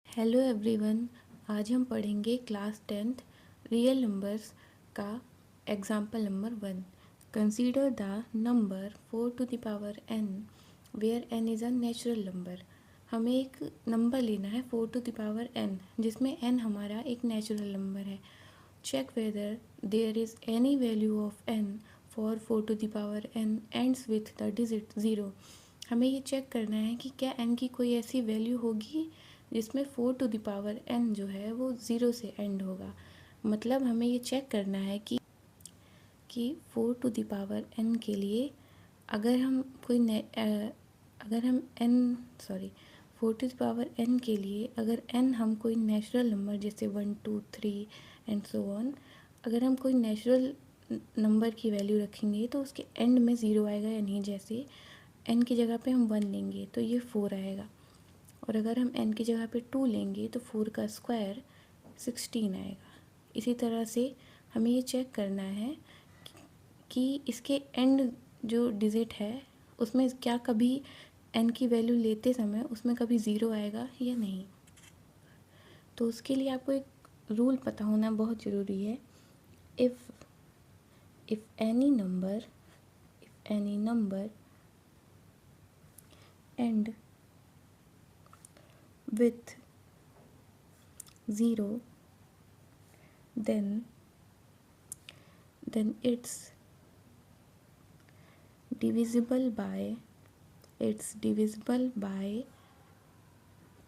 Hello everyone. आज हम पढ़ेंगे क्लास 10th रियल नंबर्स का example number 1। Consider the number 4 to the power n where n is a natural number. हमें एक number लेना है 4 टू द पावर n जिसमें n हमारा एक नेचुरल नंबर है। Check whether there is any value of n for 4 to the power n ends with the digit 0। हमें ये चेक करना है कि क्या n की कोई ऐसी वैल्यू होगी जिसमें 4 टू द पावर n जो है वो 0 से एंड होगा। मतलब हमें ये चेक करना है कि 4 टू द पावर n के लिए अगर हम अगर हम n 4 to the power n के लिए अगर n हम कोई नेचुरल नंबर जैसे 1 2 3 एंड सो ऑन, अगर हम कोई नेचुरल नंबर की वैल्यू रखेंगे तो उसके एंड में 0 आएगा या नहीं। जैसे n की जगह पे हम 1 लेंगे तो ये 4 आएगा, और अगर हम n की जगह पे 2 लेंगे तो 4 का स्क्वायर 16 आएगा। इसी तरह से हमें ये चेक करना है कि इसके एंड जो डिजिट है उसमें क्या कभी n की वैल्यू लेते समय उसमें कभी 0 आएगा या नहीं। तो उसके लिए आपको एक रूल पता होना बहुत ज़रूरी है। If any number and with 0, then it's divisible by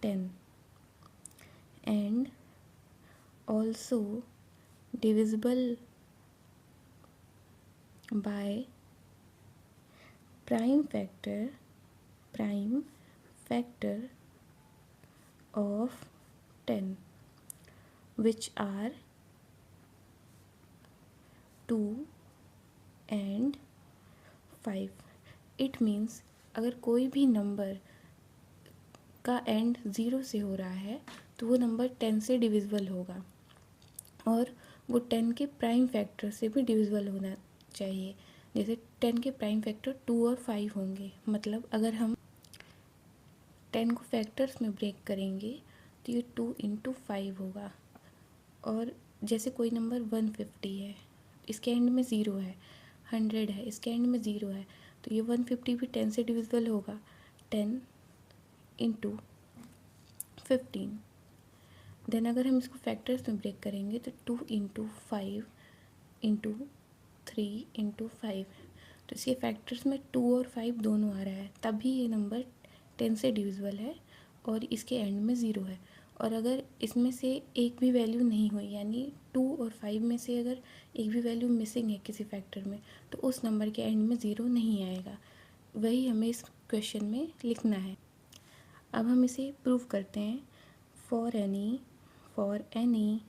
10 and also divisible by prime factor of 10, which are 2 and 5। It means अगर कोई भी नंबर का एंड 0 से हो रहा है तो वो नंबर 10 से डिविजिबल होगा, और वो 10 के प्राइम फैक्टर से भी डिविजिबल होना चाहिए। जैसे 10 के प्राइम फैक्टर 2 और 5 होंगे। मतलब अगर हम 10 को फैक्टर्स में ब्रेक करेंगे तो ये 2 इंटू 5 होगा। और जैसे कोई नंबर 150 है, इसके एंड में 0 है, 100 है, इसके एंड में 0 है, तो ये 150 भी 10 से डिविजिबल होगा। 10 इंटू 15। देन अगर हम इसको फैक्टर्स में ब्रेक करेंगे तो 2 इंटू 5 इंटू 3 इंटू 5। तो इसके फैक्टर्स में 2 और 5 दोनों आ रहा है, तभी ये नंबर 10 से डिविजिबल है और इसके एंड में 0 है। और अगर इसमें से एक भी वैल्यू नहीं हुई, यानी 2 और 5 में से अगर एक भी वैल्यू मिसिंग है किसी फैक्टर में, तो उस नंबर के एंड में 0 नहीं आएगा। वही हमें इस क्वेश्चन में लिखना है। अब हम इसे प्रूव करते हैं। For any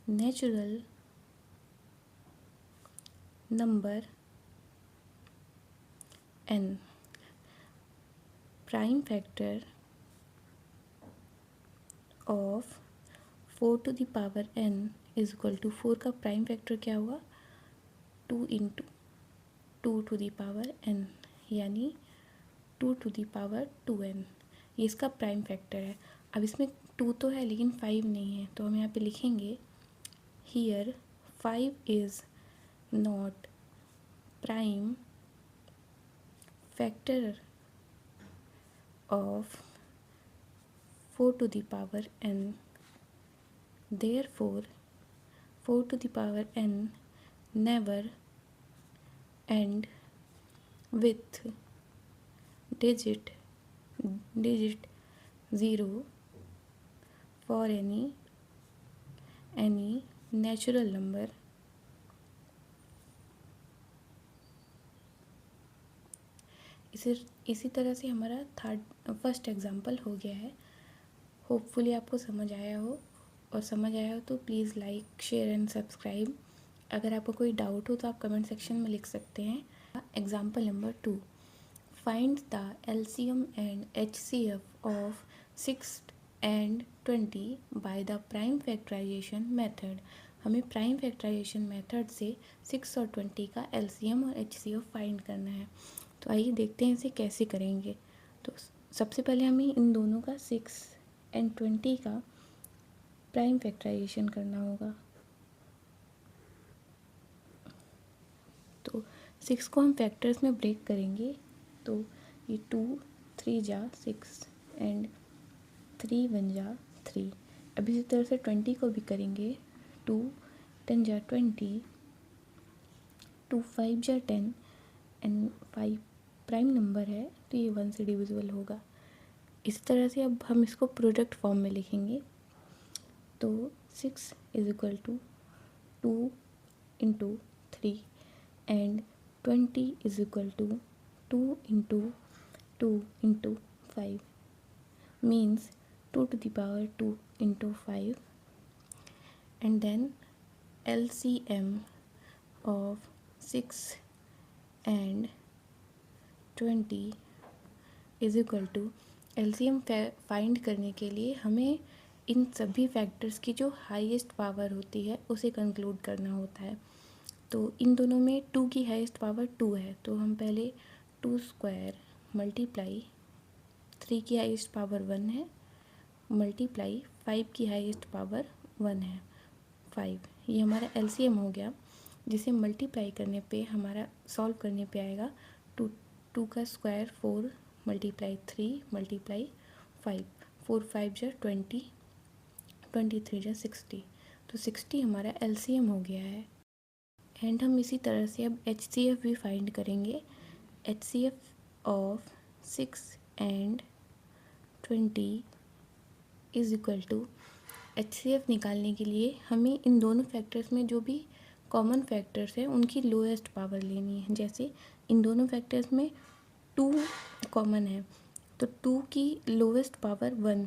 natural number n, prime factor of 4 to the power n is equal to 4 का प्राइम फैक्टर क्या हुआ, 2 into 2 to the power n, यानी 2 टू द पावर 2n। ये इसका प्राइम फैक्टर है। अब इसमें 2 तो है लेकिन 5 नहीं है, तो हम यहाँ पे लिखेंगे here 5 is not prime factor of 4 to the power n, therefore 4 to the power n never end with digit 0 for any natural number इसी तरह से हमारा फर्स्ट एग्जाम्पल हो गया है। होपफुली आपको समझ आया हो, और समझ आया हो तो please like share and subscribe. अगर आपको कोई डाउट हो तो आप कमेंट सेक्शन में लिख सकते हैं। Example number 2, find the LCM and HCF of 6 and 20 by the prime factorisation method. हमें प्राइम फैक्टराइजेशन मेथड से 6 और 20 का LCM और HCF फाइंड करना है। तो आइए देखते हैं इसे कैसे करेंगे। तो सबसे पहले हमें इन दोनों का 6 एंड 20 का प्राइम फैक्टराइजेशन करना होगा। तो 6 को हम फैक्टर्स में ब्रेक करेंगे, तो ये 2 3 जा 6 एंड 3 1 जा 3। अब इसी तरह से 20 को भी करेंगे, 2 10 जा 20, 2 5 जा 10 एंड 5 प्राइम नंबर है तो ये 1 से डिविजिबल होगा। इस तरह से अब हम इसको प्रोडक्ट फॉर्म में लिखेंगे, तो 6 is equal to 2 into 3 and 20 is equal to 2 into 2 into 5 means 2 to the power 2 into 5, and then LCM of 6 and 20 is equal to, LCM find करने के लिए हमें इन सभी फैक्टर्स की जो हाईएस्ट पावर होती है उसे कंक्लूड करना होता है। तो इन दोनों में 2 की हाईएस्ट पावर 2 है, तो हम पहले 2 स्क्वायर मल्टीप्लाई 3 की हाईएस्ट पावर 1 है मल्टीप्लाई 5 की हाईएस्ट पावर 1 है 5, ये हमारा LCM हो गया, जिसे मल्टीप्लाई करने पे हमारा सॉल्व करने पे आएगा 2 का स्क्वायर 4 मल्टीप्लाई 3 मल्टीप्लाई 5, 4 5 जा 20, 23 जा 60, तो 60 हमारा LCM हो गया है। एंड हम इसी तरह से अब HCF भी फाइंड करेंगे। HCF of 6 and 20 is equal to, HCF निकालने के लिए हमें इन दोनों फैक्टर्स में जो भी कॉमन फैक्टर्स हैं उनकी लोएस्ट पावर लेनी है। जैसे इन दोनों फैक्टर्स में 2 कॉमन है, तो 2 की लोएस्ट पावर 1,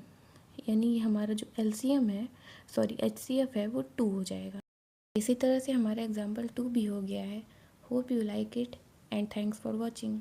यानी हमारा जो LCM है, सॉरी HCF है, वो 2 हो जाएगा। इसी तरह से हमारा एग्जाम्पल 2 भी हो गया है। Hope you like it and thanks for watching.